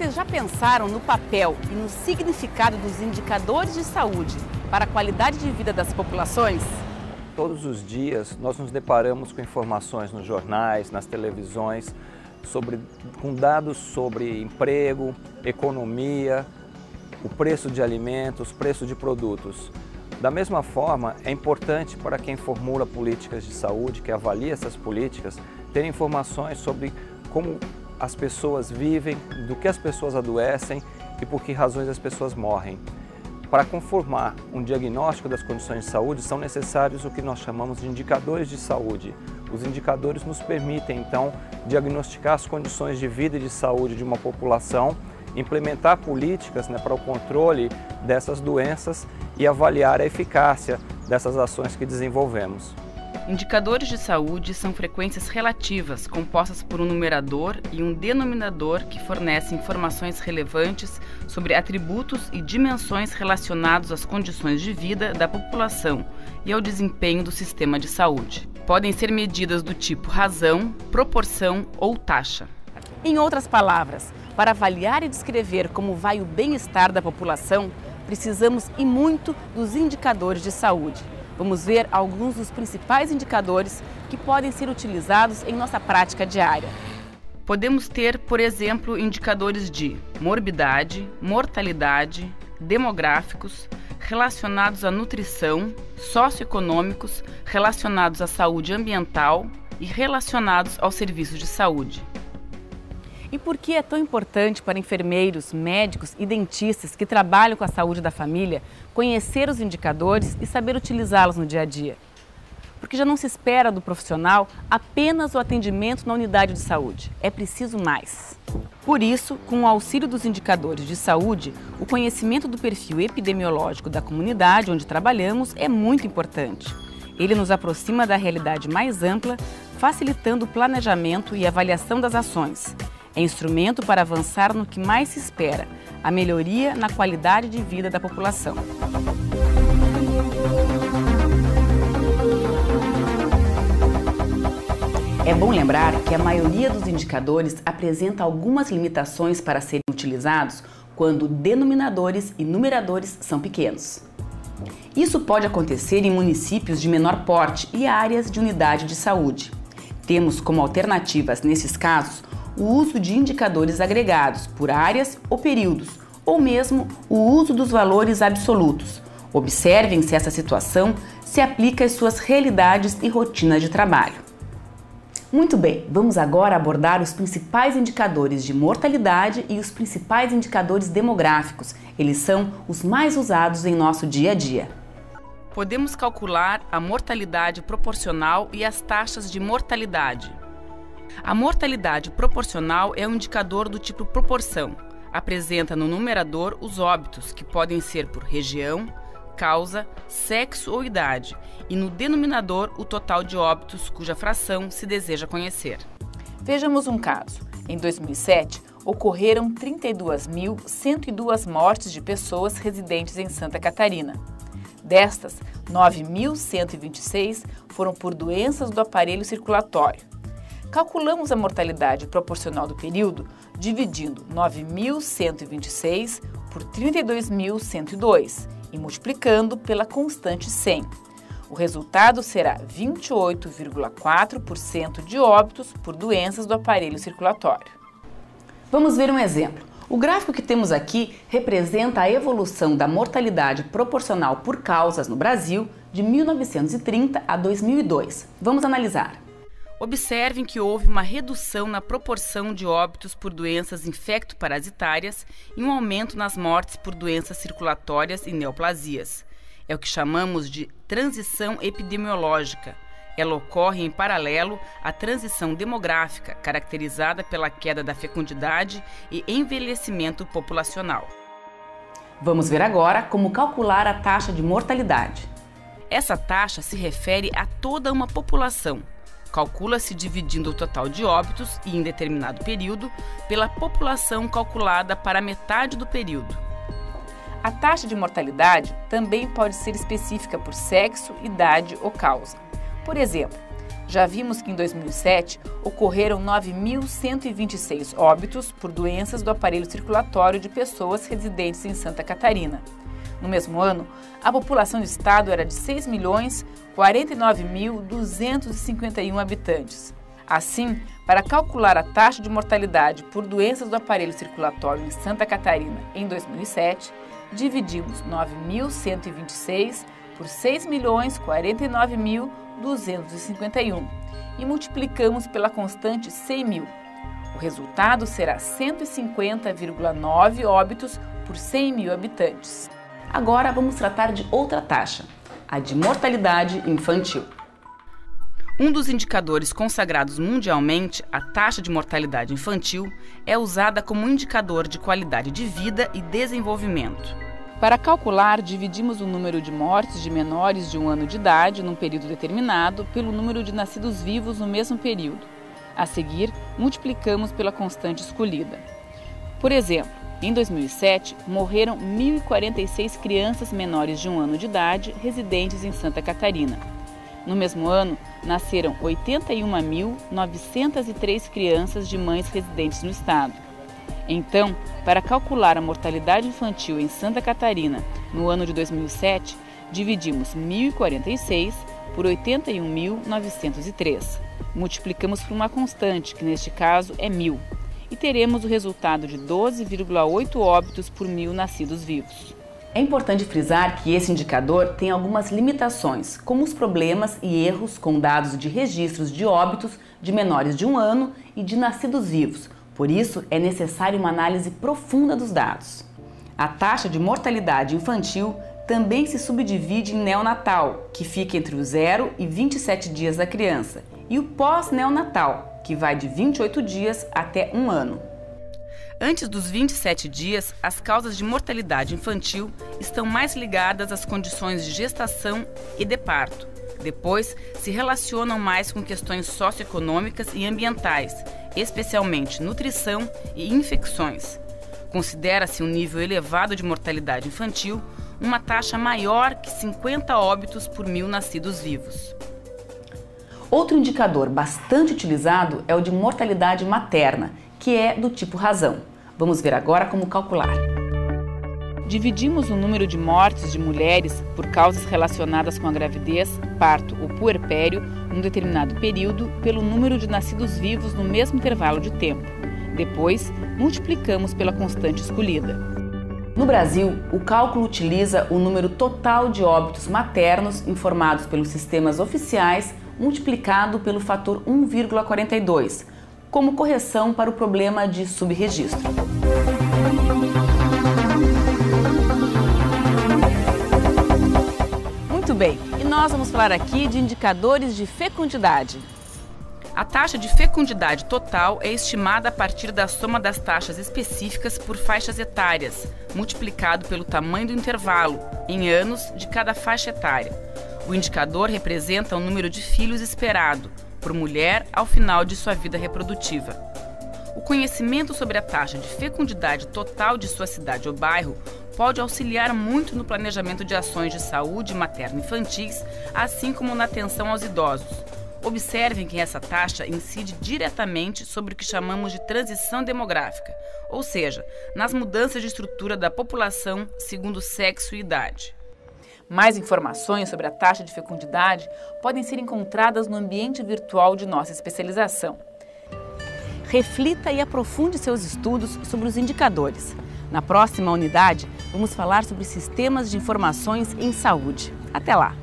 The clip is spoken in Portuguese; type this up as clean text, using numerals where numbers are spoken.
Vocês já pensaram no papel e no significado dos indicadores de saúde para a qualidade de vida das populações? Todos os dias nós nos deparamos com informações nos jornais, nas televisões, com dados sobre emprego, economia, o preço de alimentos, preço de produtos. Da mesma forma, é importante para quem formula políticas de saúde, que avalia essas políticas, ter informações sobre como as pessoas vivem, do que as pessoas adoecem e por que razões as pessoas morrem. Para conformar um diagnóstico das condições de saúde, são necessários o que nós chamamos de indicadores de saúde. Os indicadores nos permitem, então, diagnosticar as condições de vida e de saúde de uma população, implementar políticas para o controle dessas doenças e avaliar a eficácia dessas ações que desenvolvemos. Indicadores de saúde são frequências relativas compostas por um numerador e um denominador que fornecem informações relevantes sobre atributos e dimensões relacionados às condições de vida da população e ao desempenho do sistema de saúde. Podem ser medidas do tipo razão, proporção ou taxa. Em outras palavras, para avaliar e descrever como vai o bem-estar da população, precisamos e muito dos indicadores de saúde. Vamos ver alguns dos principais indicadores que podem ser utilizados em nossa prática diária. Podemos ter, por exemplo, indicadores de morbidade, mortalidade, demográficos, relacionados à nutrição, socioeconômicos, relacionados à saúde ambiental e relacionados aos serviços de saúde. E por que é tão importante para enfermeiros, médicos e dentistas que trabalham com a saúde da família conhecer os indicadores e saber utilizá-los no dia a dia? Porque já não se espera do profissional apenas o atendimento na unidade de saúde. É preciso mais. Por isso, com o auxílio dos indicadores de saúde, o conhecimento do perfil epidemiológico da comunidade onde trabalhamos é muito importante. Ele nos aproxima da realidade mais ampla, facilitando o planejamento e avaliação das ações. É instrumento para avançar no que mais se espera, a melhoria na qualidade de vida da população. É bom lembrar que a maioria dos indicadores apresenta algumas limitações para serem utilizados quando denominadores e numeradores são pequenos. Isso pode acontecer em municípios de menor porte e áreas de unidade de saúde. Temos como alternativas, nesses casos, o uso de indicadores agregados por áreas ou períodos, ou mesmo o uso dos valores absolutos. Observem se essa situação se aplica às suas realidades e rotinas de trabalho. Muito bem, vamos agora abordar os principais indicadores de mortalidade e os principais indicadores demográficos. Eles são os mais usados em nosso dia a dia. Podemos calcular a mortalidade proporcional e as taxas de mortalidade. A mortalidade proporcional é um indicador do tipo proporção. Apresenta no numerador os óbitos, que podem ser por região, causa, sexo ou idade, e no denominador o total de óbitos cuja fração se deseja conhecer. Vejamos um caso. Em 2007, ocorreram 32.102 mortes de pessoas residentes em Santa Catarina. Destas, 9.126 foram por doenças do aparelho circulatório. Calculamos a mortalidade proporcional do período dividindo 9.126 por 32.102 e multiplicando pela constante 100. O resultado será 28,4% de óbitos por doenças do aparelho circulatório. Vamos ver um exemplo. O gráfico que temos aqui representa a evolução da mortalidade proporcional por causas no Brasil de 1930 a 2002. Vamos analisar. Observem que houve uma redução na proporção de óbitos por doenças infecto-parasitárias e um aumento nas mortes por doenças circulatórias e neoplasias. É o que chamamos de transição epidemiológica. Ela ocorre em paralelo à transição demográfica, caracterizada pela queda da fecundidade e envelhecimento populacional. Vamos ver agora como calcular a taxa de mortalidade. Essa taxa se refere a toda uma população. Calcula-se dividindo o total de óbitos, e em determinado período, pela população calculada para metade do período. A taxa de mortalidade também pode ser específica por sexo, idade ou causa. Por exemplo, Já vimos que em 2007 ocorreram 9.126 óbitos por doenças do aparelho circulatório de pessoas residentes em Santa Catarina. No mesmo ano, a população do estado era de 6.049.251 habitantes. Assim, para calcular a taxa de mortalidade por doenças do aparelho circulatório em Santa Catarina em 2007, dividimos 9.126 por 6.049.251 e multiplicamos pela constante 100.000. O resultado será 150,9 óbitos por 100.000 habitantes. Agora vamos tratar de outra taxa, a de mortalidade infantil. Um dos indicadores consagrados mundialmente, a taxa de mortalidade infantil, é usada como indicador de qualidade de vida e desenvolvimento. Para calcular, dividimos o número de mortes de menores de 1 ano de idade num período determinado pelo número de nascidos vivos no mesmo período. A seguir, multiplicamos pela constante escolhida. Por exemplo, em 2007, morreram 1.046 crianças menores de 1 ano de idade residentes em Santa Catarina. No mesmo ano, nasceram 81.903 crianças de mães residentes no estado. Então, para calcular a mortalidade infantil em Santa Catarina no ano de 2007, dividimos 1.046 por 81.903. Multiplicamos por uma constante, que neste caso é 1.000, e teremos o resultado de 12,8 óbitos por 1.000 nascidos vivos. É importante frisar que esse indicador tem algumas limitações, como os problemas e erros com dados de registros de óbitos de menores de 1 ano e de nascidos vivos. Por isso, é necessária uma análise profunda dos dados. A taxa de mortalidade infantil também se subdivide em neonatal, que fica entre os 0 e 27 dias da criança, e o pós-neonatal, que vai de 28 dias até 1 ano. Antes dos 27 dias, as causas de mortalidade infantil estão mais ligadas às condições de gestação e de parto. Depois, se relacionam mais com questões socioeconômicas e ambientais, especialmente nutrição e infecções. Considera-se um nível elevado de mortalidade infantil, uma taxa maior que 50 óbitos por 1.000 nascidos vivos. Outro indicador bastante utilizado é o de mortalidade materna, que é do tipo razão. Vamos ver agora como calcular. Dividimos o número de mortes de mulheres por causas relacionadas com a gravidez, parto ou puerpério num determinado período pelo número de nascidos vivos no mesmo intervalo de tempo. Depois, multiplicamos pela constante escolhida. No Brasil, o cálculo utiliza o número total de óbitos maternos informados pelos sistemas oficiais multiplicado pelo fator 1,42, como correção para o problema de subregistro. Muito bem, e nós vamos falar aqui de indicadores de fecundidade. A taxa de fecundidade total é estimada a partir da soma das taxas específicas por faixas etárias, multiplicado pelo tamanho do intervalo, em anos, de cada faixa etária. O indicador representa o número de filhos esperado por mulher ao final de sua vida reprodutiva. O conhecimento sobre a taxa de fecundidade total de sua cidade ou bairro pode auxiliar muito no planejamento de ações de saúde materno-infantis, assim como na atenção aos idosos. Observem que essa taxa incide diretamente sobre o que chamamos de transição demográfica, ou seja, nas mudanças de estrutura da população segundo sexo e idade. Mais informações sobre a taxa de fecundidade podem ser encontradas no ambiente virtual de nossa especialização. Reflita e aprofunde seus estudos sobre os indicadores. Na próxima unidade, vamos falar sobre sistemas de informações em saúde. Até lá!